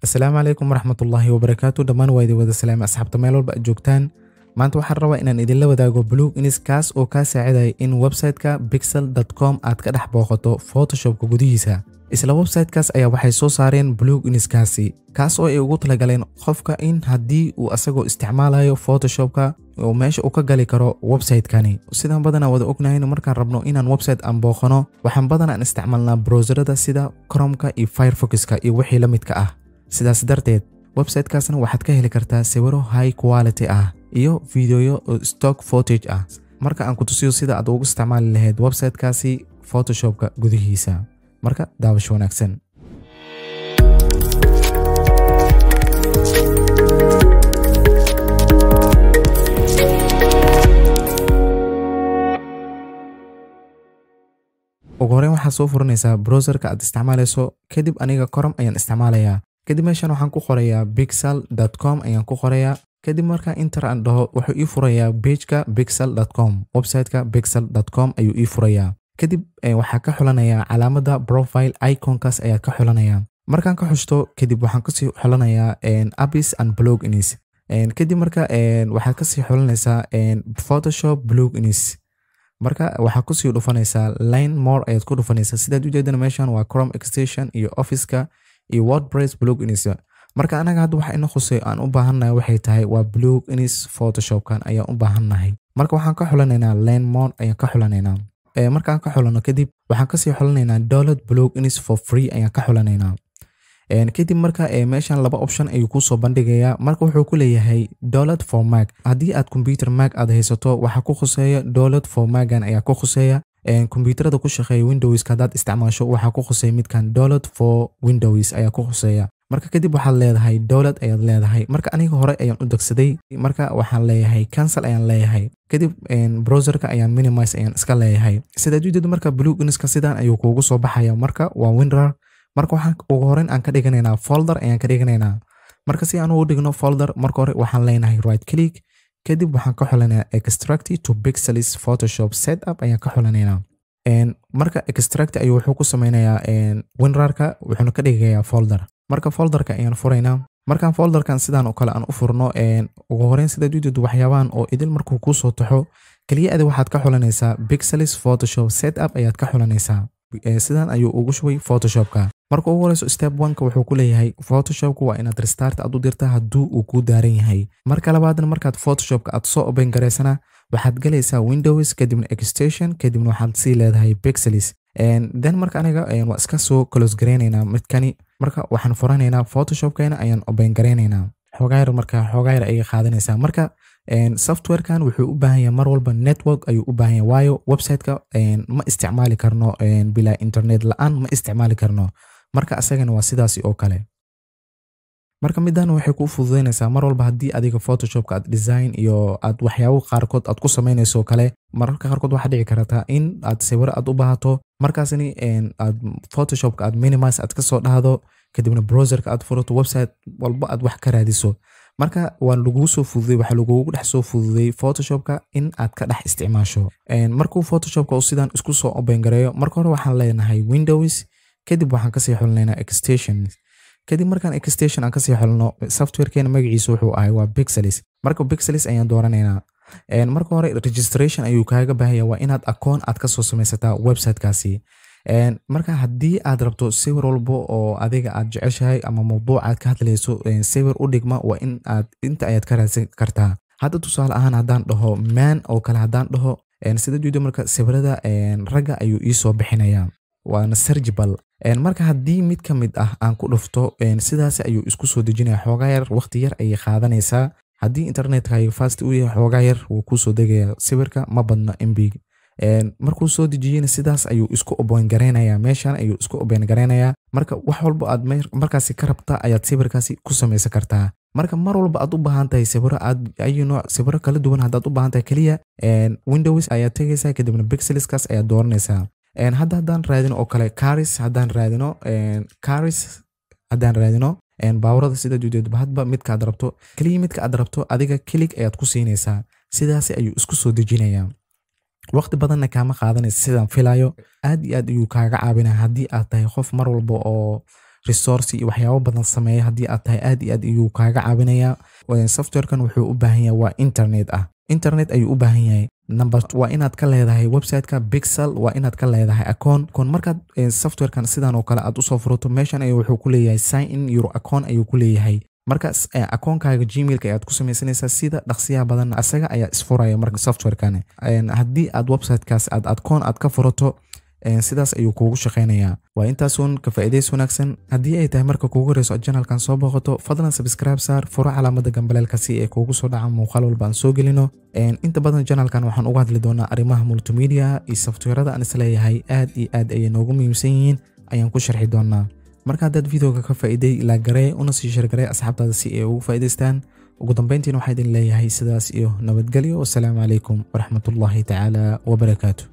Asalaamu calaykum waraxmatullaahi wabarakaatu. Dhammaan waa idin wada salaamay asxaabta meel walba aad joogtaan. Maanta waxaan rabaa inaan idinla wadaago plugins kaas oo kaa saacidaya in website-ka pixel.com aad ka dhex booqato Photoshop-ka gudihiisa. Isla website-kaas ayaa waxay soo saareen plugins-kaasi kaas oo ay ugu talagaleen qofka in haddii uu asagoo isticmaalayo Photoshop-ka oo meesha uu ka gali karo website-kani. Sidaan badanaa wada ognahay markaan rabno inaan website aan booqano waxaan badanaa isticmaalnaa browserada sida Chrome-ka iyo Firefox-ka iyo wixii la midka ah. sidaas darteed website-kaasna waxaad ka heli kartaa sawiro high quality ah iyo fiidiyoyo stock footage ah. Marka aan ku tusiyo sida aad ugu isticmaali lahayd website-kaasi Photoshop-ka gudihiisa. Marka daawasho wanaagsan. ugu horreyn waxaad soo furanaysaa browserka aad isticmaalayso, kadib aniga Chrome ayaan isticmaalayaa. kadib meeshan waxaan ku qorayaa pixel.com ayaan ku qorayaa. kadib marka enter aan dhaho wuxuu ii furayaa page-ka pixel.com, website-ka pixel.com ayuu ii furayaa. kadib waxaa ka xulanayaa calaamada profile icon-kaas ayaa ka xulanayaa. markaan ka xushto kadib waxaan ka sii xulanayaa apps and plugins. kadib marka waxaad ka sii xulanaysaa Photoshop plugins. marka waxaa ku sii dhufanaysaa line more ayaad ku dhufanaysaa. sidaad u jeedana meeshan waa Chrome extension iyo Office-ka iyo WordPress plugins. marka anaga hadda waxa ina khusay aan u baahannahay waxay tahay waa plugins Photoshop-kan ayaan u baahannahay. marka waxaan ka xulanaynaa line more ayaan ka xulanaynaa. markaan ka xulano kadib waxaan ka sii xulanaynaa download plugins for free ayaan ka xulanaynaa. kadib marka meeshan laba option ayuu ku soo bandhigayaa. marka wuxuu ku leeyahay download for Mac. haddii aad computer Mac aad haysato waxa ku khuseeya download for Mac-an ayaa ku khuseeya. computerada ku shaqeeya Windows-ka hadaad isticmaasho waxa ku khuseeya midkan download for Windows ayaa ku khuseeya. marka kadib waxaad leedahay download ayaad leedahay. marka aniga hore ayaan u degsaday. marka waxaan leeyahay cancel ayaan leeyahay. kadib browserka ayaan minimize ayaan iska leeyahay. sidaad u jeedo marka pluginska sidaan ayuu kuugu soo baxaya. marka waa WinRAR. marka waxaan ugu horeyn aan ka dhiganaynaa folder ayaan ka dhiganaynaa. marka si aan ugu dhigno folder marka hore waxaan leenahay right click. kadib waxaan ka xulanaynaa extract to pixels Photoshop setup ayaan ka xulanaynaa. marka extract ayuu wuxuu ku sameynayaa WinRAR-ka wuxuuna ka dhigayaa folder. marka folderka ayaan furaynaa. markaan folderkan sidaan oo kale aan u furno ugu horeyn sidaad u jeedo waxyaabahan oo idil markuu kuu soo taxo kaliya aad waxaad ka xulanaysaa pixels Photoshop setup ayaad ka xulanaysaa. sidaan ayuu ugu shubay Photoshop-ka. marka ugu horeyso step 1-ka wuxuu ku leeyahay Photoshop-ku waa inaad restart aad u dirtaa hadduu uu ku daaran yahay. marka labaadna markaad Photoshop-ka aad soo open gareysana waxaad galaysaa Windows kadibna extension kadibna waxaad sii leedahay pixels. then marka aniga waa iska soo close gareynaynaa midkani. marka waxaan furanaynaa Photoshop-keena ayaan open gareynaynaa. xogaayar ayay qaadanaysaa. marka software-kan wuxuu u baahan yahay mar walba network ayuu u baahan yahay waayo website-ka ma isticmaali karno bilaa internet la'aan ma isticmaali karno. marka asagana waa sidaasi oo kale. marka midaan waxay ku fududeynaysaa mar walba haddii adiga Photoshop-ka aad design iyo aad waxyaabo qaarkood aad ku sameynayso kale mararka qaarkood waxaa dhici karta in aad sawiro aad u baahato markaasni aad Photoshop-ka aad minimize aad ka soo dhahdo kadibna browser-ka aad furato website walba aad wax ka raadiso. marka waa lagu soo fududay waxa lagu dhex soo fududay Photoshop-ka in aad ka dhex isticmaasho. markuu Photoshop-ka uu sidaan isku soo open gareeyo marka hore waxaan leenahay Windows kadib waxaan ka sii xulanaynaa extensions. kadib markaan extension aan ka sii xulno software-keena magaciisa wuxuu ahay waa pixels. marka pixels ayaan dooranaynaa. marka hore registration ayuu kaaga baahaya waa inaad account aad ka soo samaysataa website-kaasi. marka haddii aad rabto sawir walba oo adiga aad jeceshahay ama mawduuc aad ka hadlayso sawir u dhigma waa in aad inta ayaad ka raadsan kartaa. hadda tusaale ahaan haddaan dhaho man oo kale haddaan dhaho sida jeedo marka sawirada ragga ayuu ii soo bixinayaa waana searchable. marka haddii mid ka mid ah aan ku dhufto sidaas ayuu isku soo dejinayaa. xogaayar waqti yar ayay qaadanaysaa. haddii internetka fast uu yahay xogaayar wuu ku soo degayaa sawirka ma badna MB. markuu soo dejiyayna sidaas ayuu isku open gareynayaa. meeshan ayuu isku open gareynayaa. marka wax walba aad markaasi ka rabta ayaad sawirkaasi ku samaysan kartaa. marka mar walba aad u baahan tahay sawiro aad ayu nooc sawiro kala duwan haddaad u baahan tahay kaliya Windows ayaad tagaysaa kadibna pixelskaas ayaad dooranaysaa. haddaan raadino oo kale caris haddaan raadino baawarada sida judeed hadba midka aad rabto kaliya midka aad rabto adiga click ayaad ku siinaysaa. sidaas ayuu isku soo dejinayaa. waqti badanna kaama qaadanaysa sidaan filayo. aad iyo aad ayuu kaaga caawinaa haddii aad tahay qof mar walba oo resource iyo waxyaabo badan sameeya haddii aad tahay aad iyo aad ayuu kaaga caawinayaa. Softwarekan wuxuu u baahan yahay waa internet ayuu u baahan yahay. Number waa inaad ka leedahay website-ka Pixel, waa inaad ka leedahay account. Markaad softwarekan sidan oo kale aad u soo furato meeshan ayuu wuxuu ku leeyahay sign in your account ayuu ku leeyahay. Markaas account-kaaga Gmail-ka aad ku samaysanaysaa sida dhaqsiyaha badan asaga ayaa isfuraya marka softwarekan. Haddii aad website-kaas aad account aad ka furato sidaas ayuu kuugu shaqeynayaa. Waa intaasun ka faa'iidays wanaagsan. Haddii ay tahay marka kuugu horeyso channelkan soo booqato fadlan subscribe saar, furo calaamada gambaleelka si ay kuugu soo dhacaan muuqaal walba aan soo gelino. Inta badan channelkan waxaan uga hadli doonaa arrimaha multimedia iyo softwarada aan isleeyahay aad iyo aad ay noogu muhiimsan yihiin ayaan ku sharxi doonaa. Marka haddaad videoga ka faa'iiday la garee una sii share garee asxaabtaada si ay ugu faa'iidaystaan. ugu dambeyntiina waxaan idin leeyahay sidaas iyo nabadgelyo. Wassalaamu calaykum waraxmatullaahi tacaala wabarakaatuh.